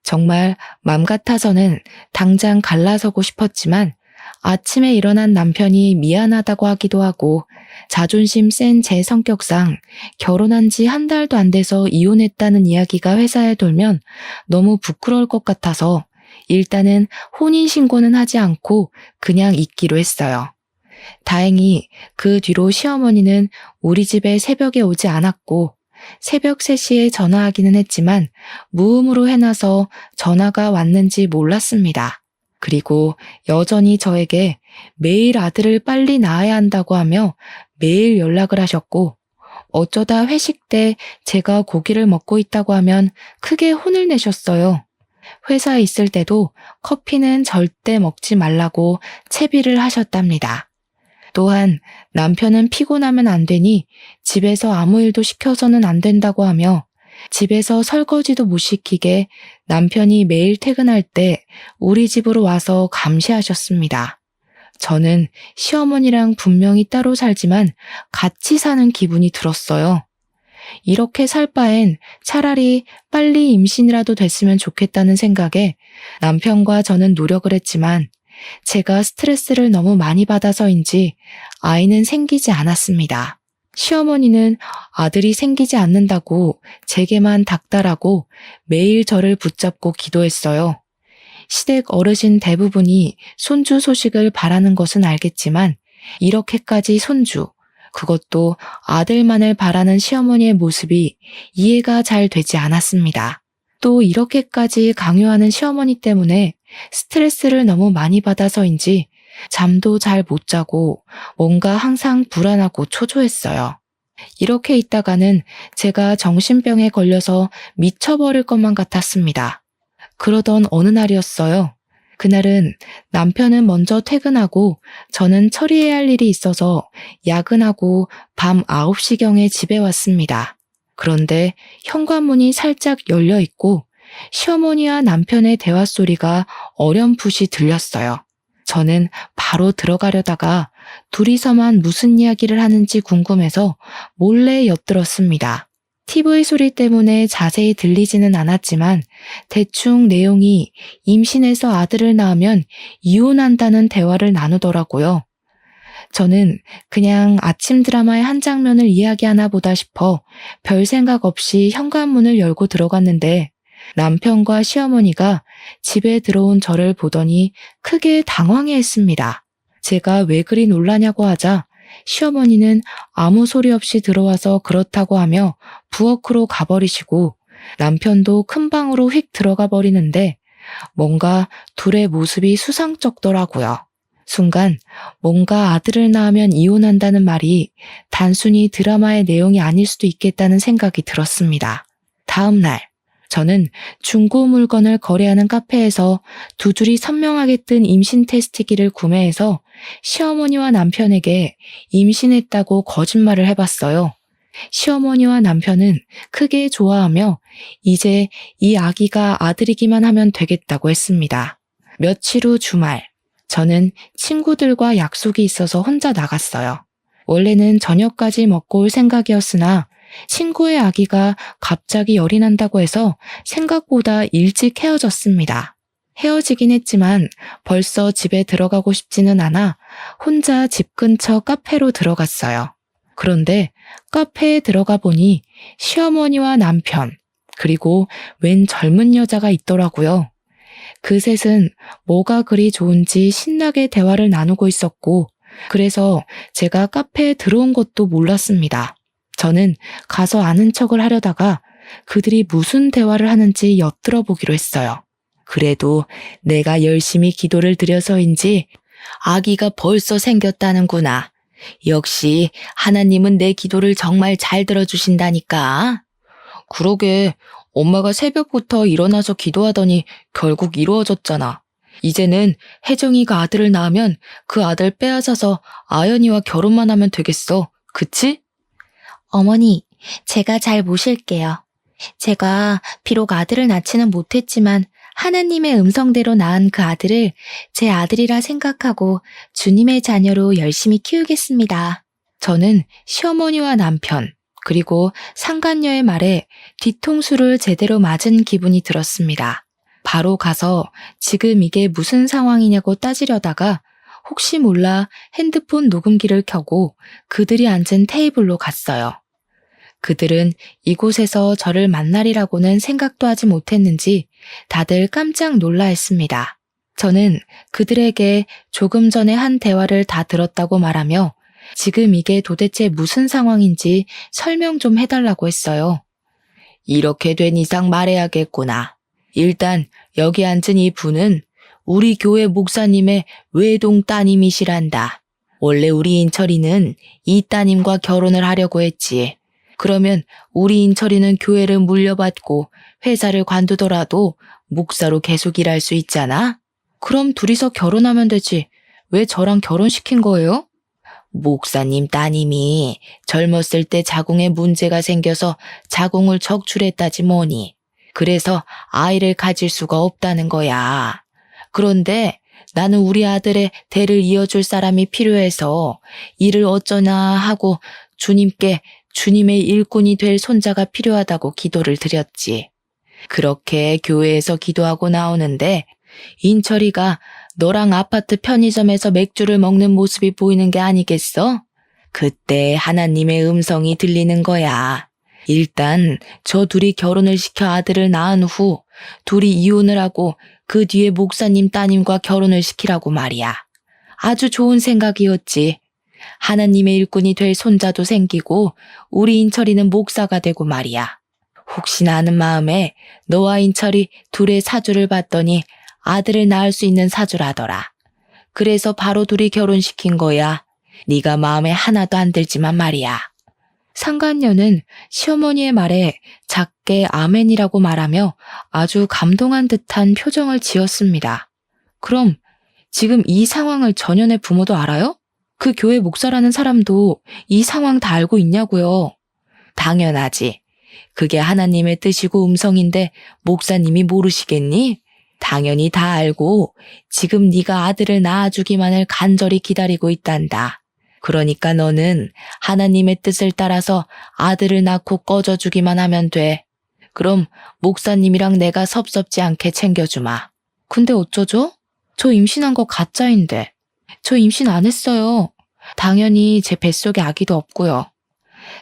정말 맘 같아서는 당장 갈라서고 싶었지만 아침에 일어난 남편이 미안하다고 하기도 하고 자존심 센 제 성격상 결혼한 지 한 달도 안 돼서 이혼했다는 이야기가 회사에 돌면 너무 부끄러울 것 같아서 일단은 혼인신고는 하지 않고 그냥 있기로 했어요. 다행히 그 뒤로 시어머니는 우리 집에 새벽에 오지 않았고 새벽 3시에 전화하기는 했지만 무음으로 해놔서 전화가 왔는지 몰랐습니다. 그리고 여전히 저에게 매일 아들을 빨리 낳아야 한다고 하며 매일 연락을 하셨고 어쩌다 회식 때 제가 고기를 먹고 있다고 하면 크게 혼을 내셨어요. 회사에 있을 때도 커피는 절대 먹지 말라고 채비를 하셨답니다. 또한 남편은 피곤하면 안 되니 집에서 아무 일도 시켜서는 안 된다고 하며 집에서 설거지도 못 시키게 남편이 매일 퇴근할 때 우리 집으로 와서 감시하셨습니다. 저는 시어머니랑 분명히 따로 살지만 같이 사는 기분이 들었어요. 이렇게 살 바엔 차라리 빨리 임신이라도 됐으면 좋겠다는 생각에 남편과 저는 노력을 했지만 제가 스트레스를 너무 많이 받아서인지 아이는 생기지 않았습니다. 시어머니는 아들이 생기지 않는다고 제게만 닥달하고 매일 저를 붙잡고 기도했어요. 시댁 어르신 대부분이 손주 소식을 바라는 것은 알겠지만 이렇게까지 손주, 그것도 아들만을 바라는 시어머니의 모습이 이해가 잘 되지 않았습니다. 또 이렇게까지 강요하는 시어머니 때문에 스트레스를 너무 많이 받아서인지 잠도 잘 못 자고 뭔가 항상 불안하고 초조했어요. 이렇게 있다가는 제가 정신병에 걸려서 미쳐버릴 것만 같았습니다. 그러던 어느 날이었어요. 그날은 남편은 먼저 퇴근하고 저는 처리해야 할 일이 있어서 야근하고 밤 9시경에 집에 왔습니다. 그런데 현관문이 살짝 열려 있고 시어머니와 남편의 대화 소리가 어렴풋이 들렸어요. 저는 바로 들어가려다가 둘이서만 무슨 이야기를 하는지 궁금해서 몰래 엿들었습니다. TV 소리 때문에 자세히 들리지는 않았지만 대충 내용이 임신해서 아들을 낳으면 이혼한다는 대화를 나누더라고요. 저는 그냥 아침 드라마의 한 장면을 이야기하나 보다 싶어 별 생각 없이 현관문을 열고 들어갔는데 남편과 시어머니가 집에 들어온 저를 보더니 크게 당황해했습니다. 제가 왜 그리 놀라냐고 하자 시어머니는 아무 소리 없이 들어와서 그렇다고 하며 부엌으로 가버리시고 남편도 큰 방으로 휙 들어가 버리는데 뭔가 둘의 모습이 수상쩍더라고요. 순간 뭔가 아들을 낳으면 이혼한다는 말이 단순히 드라마의 내용이 아닐 수도 있겠다는 생각이 들었습니다. 다음 날 저는 중고 물건을 거래하는 카페에서 두 줄이 선명하게 뜬 임신 테스트기를 구매해서 시어머니와 남편에게 임신했다고 거짓말을 해봤어요. 시어머니와 남편은 크게 좋아하며 이제 이 아기가 아들이기만 하면 되겠다고 했습니다. 며칠 후 주말, 저는 친구들과 약속이 있어서 혼자 나갔어요. 원래는 저녁까지 먹고 올 생각이었으나 친구의 아기가 갑자기 열이 난다고 해서 생각보다 일찍 헤어졌습니다. 헤어지긴 했지만 벌써 집에 들어가고 싶지는 않아 혼자 집 근처 카페로 들어갔어요. 그런데 카페에 들어가 보니 시어머니와 남편, 그리고 웬 젊은 여자가 있더라고요. 그 셋은 뭐가 그리 좋은지 신나게 대화를 나누고 있었고, 그래서 제가 카페에 들어온 것도 몰랐습니다. 저는 가서 아는 척을 하려다가 그들이 무슨 대화를 하는지 엿들어 보기로 했어요. 그래도 내가 열심히 기도를 드려서인지 아기가 벌써 생겼다는구나. 역시 하나님은 내 기도를 정말 잘 들어주신다니까. 그러게, 엄마가 새벽부터 일어나서 기도하더니 결국 이루어졌잖아. 이제는 혜정이가 아들을 낳으면 그 아들 빼앗아서 아연이와 결혼만 하면 되겠어. 그치? 어머니, 제가 잘 모실게요. 제가 비록 아들을 낳지는 못했지만 하나님의 음성대로 낳은 그 아들을 제 아들이라 생각하고 주님의 자녀로 열심히 키우겠습니다. 저는 시어머니와 남편, 그리고 상간녀의 말에 뒤통수를 제대로 맞은 기분이 들었습니다. 바로 가서 지금 이게 무슨 상황이냐고 따지려다가 혹시 몰라 핸드폰 녹음기를 켜고 그들이 앉은 테이블로 갔어요. 그들은 이곳에서 저를 만나리라고는 생각도 하지 못했는지 다들 깜짝 놀라 했습니다. 저는 그들에게 조금 전에 한 대화를 다 들었다고 말하며 지금 이게 도대체 무슨 상황인지 설명 좀 해달라고 했어요. 이렇게 된 이상 말해야겠구나. 일단 여기 앉은 이 분은 우리 교회 목사님의 외동 따님이시란다. 원래 우리 인철이는 이 따님과 결혼을 하려고 했지. 그러면 우리 인철이는 교회를 물려받고 회사를 관두더라도 목사로 계속 일할 수 있잖아? 그럼 둘이서 결혼하면 되지. 왜 저랑 결혼시킨 거예요? 목사님 따님이 젊었을 때 자궁에 문제가 생겨서 자궁을 적출했다지 뭐니. 그래서 아이를 가질 수가 없다는 거야. 그런데 나는 우리 아들의 대를 이어줄 사람이 필요해서 일을 어쩌나 하고 주님께 주님의 일꾼이 될 손자가 필요하다고 기도를 드렸지. 그렇게 교회에서 기도하고 나오는데 인철이가 너랑 아파트 편의점에서 맥주를 먹는 모습이 보이는 게 아니겠어? 그때 하나님의 음성이 들리는 거야. 일단 저 둘이 결혼을 시켜 아들을 낳은 후 둘이 이혼을 하고 그 뒤에 목사님 따님과 결혼을 시키라고 말이야. 아주 좋은 생각이었지. 하나님의 일꾼이 될 손자도 생기고 우리 인철이는 목사가 되고 말이야. 혹시나 하는 마음에 너와 인철이 둘의 사주를 봤더니 아들을 낳을 수 있는 사주라더라. 그래서 바로 둘이 결혼시킨 거야. 네가 마음에 하나도 안 들지만 말이야. 상간녀는 시어머니의 말에 작게 아멘이라고 말하며 아주 감동한 듯한 표정을 지었습니다. 그럼 지금 이 상황을 전현의 부모도 알아요? 그 교회 목사라는 사람도 이 상황 다 알고 있냐고요? 당연하지. 그게 하나님의 뜻이고 음성인데 목사님이 모르시겠니? 당연히 다 알고 지금 네가 아들을 낳아주기만을 간절히 기다리고 있단다. 그러니까 너는 하나님의 뜻을 따라서 아들을 낳고 꺼져주기만 하면 돼. 그럼 목사님이랑 내가 섭섭지 않게 챙겨주마. 근데 어쩌죠? 저 임신한 거 가짜인데. 저 임신 안 했어요. 당연히 제 뱃속에 아기도 없고요.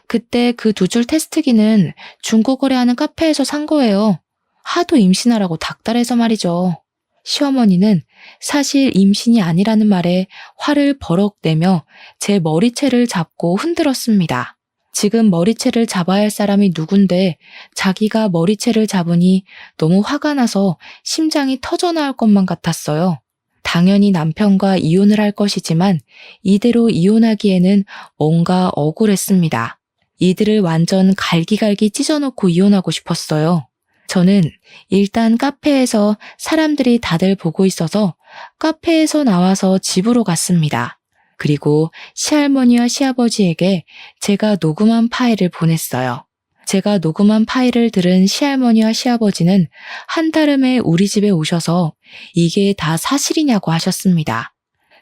그때 그 2줄 테스트기는 중고거래하는 카페에서 산 거예요. 하도 임신하라고 닥달해서 말이죠. 시어머니는 사실 임신이 아니라는 말에 화를 버럭 내며 제 머리채를 잡고 흔들었습니다. 지금 머리채를 잡아야 할 사람이 누군데 자기가 머리채를 잡으니 너무 화가 나서 심장이 터져나올 것만 같았어요. 당연히 남편과 이혼을 할 것이지만 이대로 이혼하기에는 뭔가 억울했습니다. 이들을 완전 갈기갈기 찢어놓고 이혼하고 싶었어요. 저는 일단 카페에서 사람들이 다들 보고 있어서 카페에서 나와서 집으로 갔습니다. 그리고 시할머니와 시아버지에게 제가 녹음한 파일을 보냈어요. 제가 녹음한 파일을 들은 시할머니와 시아버지는 한달음에 우리 집에 오셔서 이게 다 사실이냐고 하셨습니다.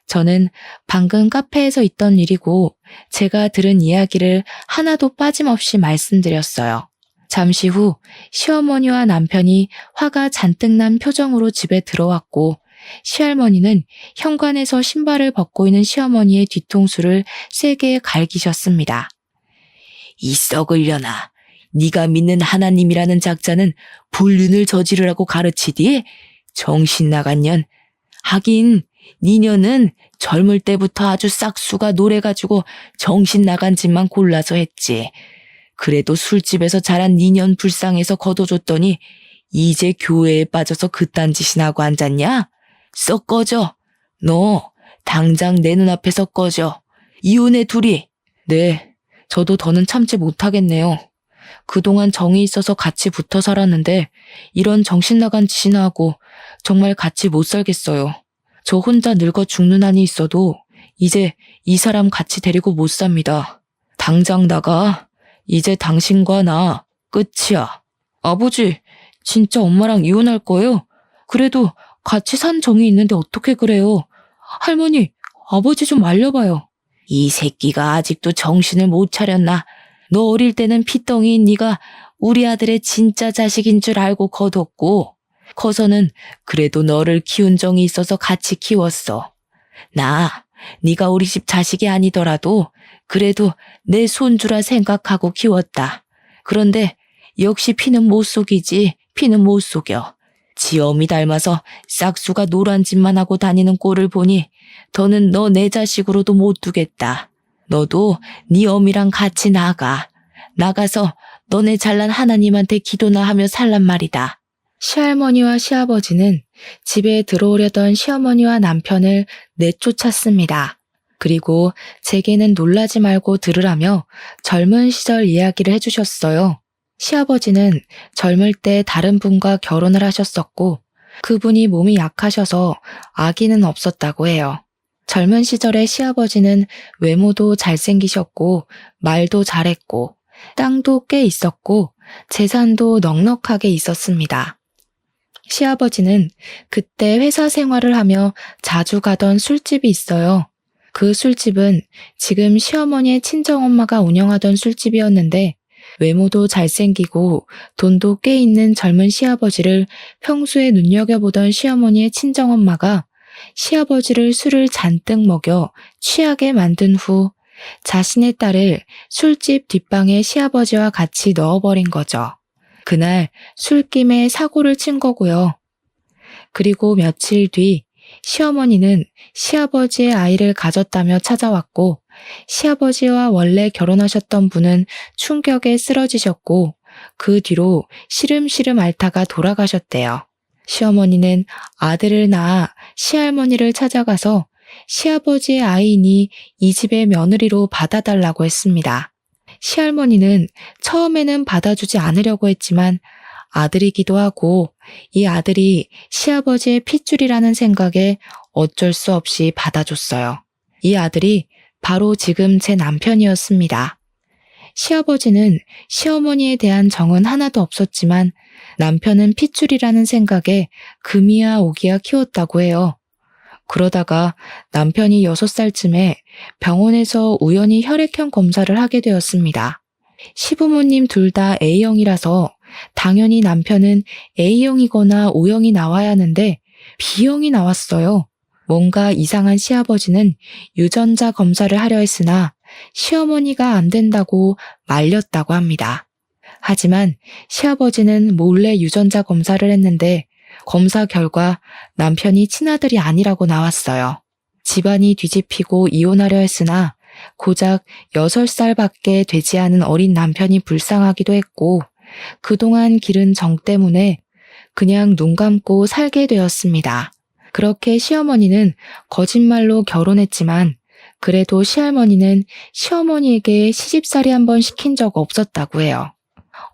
저는 방금 카페에서 있던 일이고 제가 들은 이야기를 하나도 빠짐없이 말씀드렸어요. 잠시 후 시어머니와 남편이 화가 잔뜩 난 표정으로 집에 들어왔고 시할머니는 현관에서 신발을 벗고 있는 시어머니의 뒤통수를 세게 갈기셨습니다. 이 썩으려나. 네가 믿는 하나님이라는 작자는 불륜을 저지르라고 가르치디에 정신 나간 년. 하긴 니녀는 젊을 때부터 아주 싹수가 노래가지고 정신 나간 짓만 골라서 했지. 그래도 술집에서 자란 니년 불쌍해서 걷어줬더니 이제 교회에 빠져서 그딴 짓이나 하고 앉았냐? 썩 꺼져. 너 당장 내 눈앞에서 꺼져. 이혼해 둘이. 네, 저도 더는 참지 못하겠네요. 그동안 정이 있어서 같이 붙어 살았는데 이런 정신 나간 짓이나 하고 정말 같이 못 살겠어요. 저 혼자 늙어 죽는 한이 있어도 이제 이 사람 같이 데리고 못 삽니다. 당장 나가. 이제 당신과 나 끝이야. 아버지, 진짜 엄마랑 이혼할 거예요? 그래도 같이 산 정이 있는데 어떻게 그래요? 할머니, 아버지 좀 말려봐요. 이 새끼가 아직도 정신을 못 차렸나? 너 어릴 때는 피덩이인 네가 우리 아들의 진짜 자식인 줄 알고 거뒀고 커서는 그래도 너를 키운 정이 있어서 같이 키웠어. 나 네가 우리 집 자식이 아니더라도 그래도 내 손주라 생각하고 키웠다. 그런데 역시 피는 못 속이지. 피는 못 속여. 지 어미 닮아서 싹수가 노란 짓만 하고 다니는 꼴을 보니 더는 너 내 자식으로도 못 두겠다. 너도 네 어미랑 같이 나가. 나가서 너네 잘난 하나님한테 기도나 하며 살란 말이다. 시할머니와 시아버지는 집에 들어오려던 시어머니와 남편을 내쫓았습니다. 그리고 제게는 놀라지 말고 들으라며 젊은 시절 이야기를 해주셨어요. 시아버지는 젊을 때 다른 분과 결혼을 하셨었고 그분이 몸이 약하셔서 아기는 없었다고 해요. 젊은 시절의 시아버지는 외모도 잘생기셨고 말도 잘했고 땅도 꽤 있었고 재산도 넉넉하게 있었습니다. 시아버지는 그때 회사 생활을 하며 자주 가던 술집이 있어요. 그 술집은 지금 시어머니의 친정엄마가 운영하던 술집이었는데 외모도 잘생기고 돈도 꽤 있는 젊은 시아버지를 평소에 눈여겨보던 시어머니의 친정엄마가 시아버지를 술을 잔뜩 먹여 취하게 만든 후 자신의 딸을 술집 뒷방에 시아버지와 같이 넣어버린 거죠. 그날 술김에 사고를 친 거고요. 그리고 며칠 뒤 시어머니는 시아버지의 아이를 가졌다며 찾아왔고, 시아버지와 원래 결혼하셨던 분은 충격에 쓰러지셨고, 그 뒤로 시름시름 앓다가 돌아가셨대요. 시어머니는 아들을 낳아 시할머니를 찾아가서 시아버지의 아이니 이 집의 며느리로 받아달라고 했습니다. 시할머니는 처음에는 받아주지 않으려고 했지만 아들이기도 하고 이 아들이 시아버지의 핏줄이라는 생각에 어쩔 수 없이 받아줬어요. 이 아들이 바로 지금 제 남편이었습니다. 시아버지는 시어머니에 대한 정은 하나도 없었지만 남편은 핏줄이라는 생각에 금이야 오기야 키웠다고 해요. 그러다가 남편이 6살쯤에 병원에서 우연히 혈액형 검사를 하게 되었습니다. 시부모님 둘 다 A형이라서 당연히 남편은 A형이거나 O형이 나와야 하는데 B형이 나왔어요. 뭔가 이상한 시아버지는 유전자 검사를 하려 했으나 시어머니가 안 된다고 말렸다고 합니다. 하지만 시아버지는 몰래 유전자 검사를 했는데 검사 결과 남편이 친아들이 아니라고 나왔어요. 집안이 뒤집히고 이혼하려 했으나 고작 6살밖에 되지 않은 어린 남편이 불쌍하기도 했고 그동안 기른 정 때문에 그냥 눈 감고 살게 되었습니다. 그렇게 시어머니는 거짓말로 결혼했지만 그래도 시할머니는 시어머니에게 시집살이 한번 시킨 적 없었다고 해요.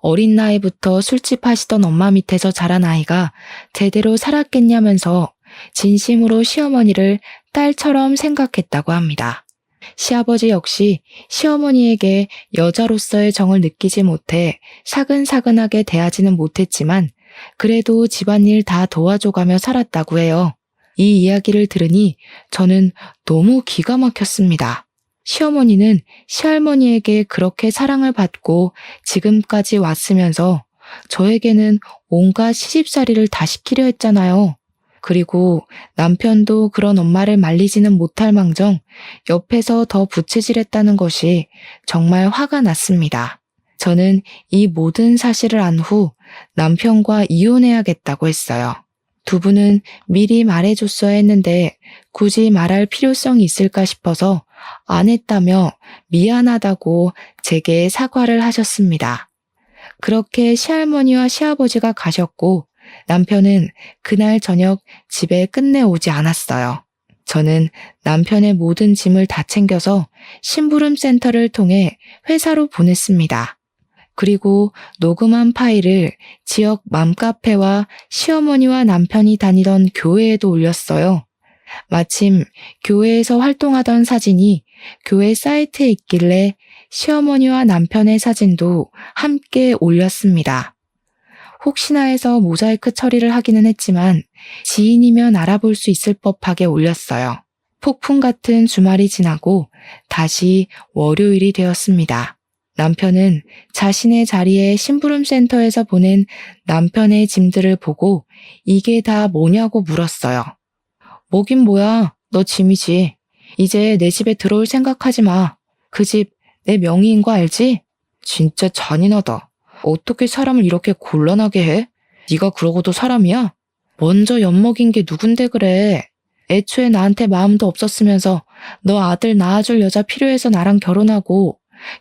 어린 나이부터 술집 하시던 엄마 밑에서 자란 아이가 제대로 살았겠냐면서 진심으로 시어머니를 딸처럼 생각했다고 합니다. 시아버지 역시 시어머니에게 여자로서의 정을 느끼지 못해 사근사근하게 대하지는 못했지만 그래도 집안일 다 도와줘가며 살았다고 해요. 이 이야기를 들으니 저는 너무 기가 막혔습니다. 시어머니는 시할머니에게 그렇게 사랑을 받고 지금까지 왔으면서 저에게는 온갖 시집살이를 다 시키려 했잖아요. 그리고 남편도 그런 엄마를 말리지는 못할 망정 옆에서 더 부채질했다는 것이 정말 화가 났습니다. 저는 이 모든 사실을 안 후 남편과 이혼해야겠다고 했어요. 두 분은 미리 말해줬어야 했는데 굳이 말할 필요성이 있을까 싶어서 안 했다며 미안하다고 제게 사과를 하셨습니다. 그렇게 시할머니와 시아버지가 가셨고 남편은 그날 저녁 집에 끝내 오지 않았어요. 저는 남편의 모든 짐을 다 챙겨서 심부름 센터를 통해 회사로 보냈습니다. 그리고 녹음한 파일을 지역 맘카페와 시어머니와 남편이 다니던 교회에도 올렸어요. 마침 교회에서 활동하던 사진이 교회 사이트에 있길래 시어머니와 남편의 사진도 함께 올렸습니다. 혹시나 해서 모자이크 처리를 하기는 했지만 지인이면 알아볼 수 있을 법하게 올렸어요. 폭풍 같은 주말이 지나고 다시 월요일이 되었습니다. 남편은 자신의 자리에 심부름센터에서 보낸 남편의 짐들을 보고 이게 다 뭐냐고 물었어요. 뭐긴 뭐야, 너 짐이지. 이제 내 집에 들어올 생각하지 마. 그 집 내 명의인 거 알지? 진짜 잔인하다. 어떻게 사람을 이렇게 곤란하게 해? 네가 그러고도 사람이야? 먼저 엿먹인 게 누군데 그래. 애초에 나한테 마음도 없었으면서 너 아들 낳아줄 여자 필요해서 나랑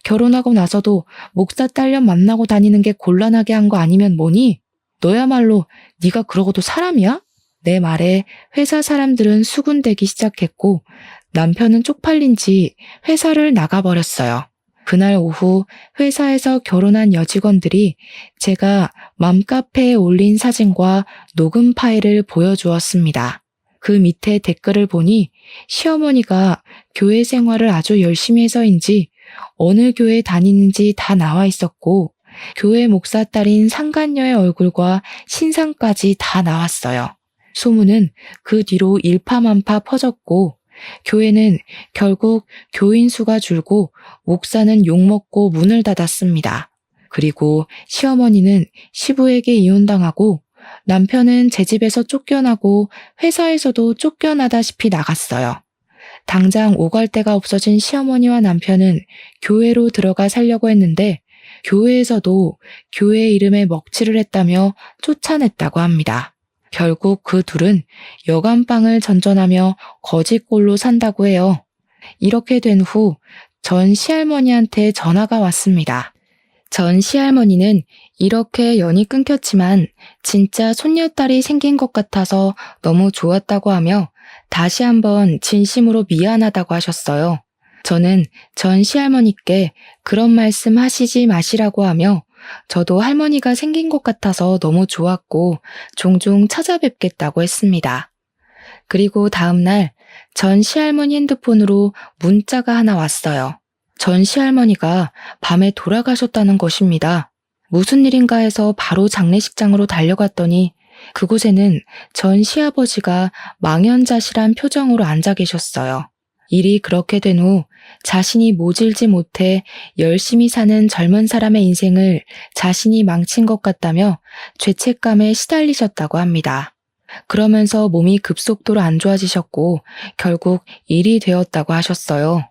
결혼하고 나서도 목사 딸년 만나고 다니는 게 곤란하게 한 거 아니면 뭐니? 너야말로 네가 그러고도 사람이야? 내 말에 회사 사람들은 수군대기 시작했고 남편은 쪽팔린 지 회사를 나가버렸어요. 그날 오후 회사에서 결혼한 여직원들이 제가 맘카페에 올린 사진과 녹음 파일을 보여주었습니다. 그 밑에 댓글을 보니 시어머니가 교회 생활을 아주 열심히 해서인지 어느 교회 다니는지 다 나와 있었고 교회 목사 딸인 상간녀의 얼굴과 신상까지 다 나왔어요. 소문은 그 뒤로 일파만파 퍼졌고 교회는 결국 교인 수가 줄고 목사는 욕먹고 문을 닫았습니다. 그리고 시어머니는 시부에게 이혼당하고 남편은 제 집에서 쫓겨나고 회사에서도 쫓겨나다시피 나갔어요. 당장 오갈 데가 없어진 시어머니와 남편은 교회로 들어가 살려고 했는데 교회에서도 교회 이름에 먹칠을 했다며 쫓아냈다고 합니다. 결국 그 둘은 여간빵을 전전하며 거지꼴로 산다고 해요. 이렇게 된 후 전 시할머니한테 전화가 왔습니다. 전 시할머니는 이렇게 연이 끊겼지만 진짜 손녀딸이 생긴 것 같아서 너무 좋았다고 하며 다시 한번 진심으로 미안하다고 하셨어요. 저는 전 시할머니께 그런 말씀 하시지 마시라고 하며 저도 할머니가 생긴 것 같아서 너무 좋았고 종종 찾아뵙겠다고 했습니다. 그리고 다음날 전 시할머니 핸드폰으로 문자가 하나 왔어요. 전 시할머니가 밤에 돌아가셨다는 것입니다. 무슨 일인가 해서 바로 장례식장으로 달려갔더니 그곳에는 전 시아버지가 망연자실한 표정으로 앉아 계셨어요. 일이 그렇게 된 후 자신이 모질지 못해 열심히 사는 젊은 사람의 인생을 자신이 망친 것 같다며 죄책감에 시달리셨다고 합니다. 그러면서 몸이 급속도로 안 좋아지셨고 결국 일이 되었다고 하셨어요.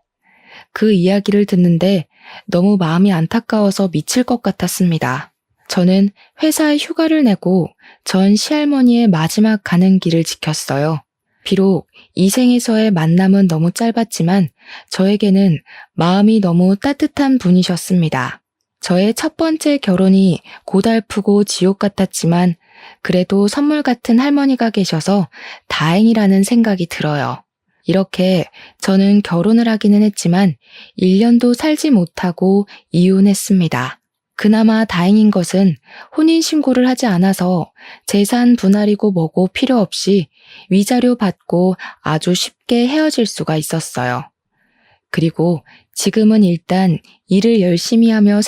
그 이야기를 듣는데 너무 마음이 안타까워서 미칠 것 같았습니다. 저는 회사에 휴가를 내고 전 시할머니의 마지막 가는 길을 지켰어요. 비록 이 생에서의 만남은 너무 짧았지만 저에게는 마음이 너무 따뜻한 분이셨습니다. 저의 첫 번째 결혼이 고달프고 지옥 같았지만 그래도 선물 같은 할머니가 계셔서 다행이라는 생각이 들어요. 이렇게 저는 결혼을 하기는 했지만 1년도 살지 못하고 이혼했습니다. 그나마 다행인 것은 혼인신고를 하지 않아서 재산 분할이고 뭐고 필요 없이 위자료 받고 아주 쉽게 헤어질 수가 있었어요. 그리고 지금은 일단 일을 열심히 하며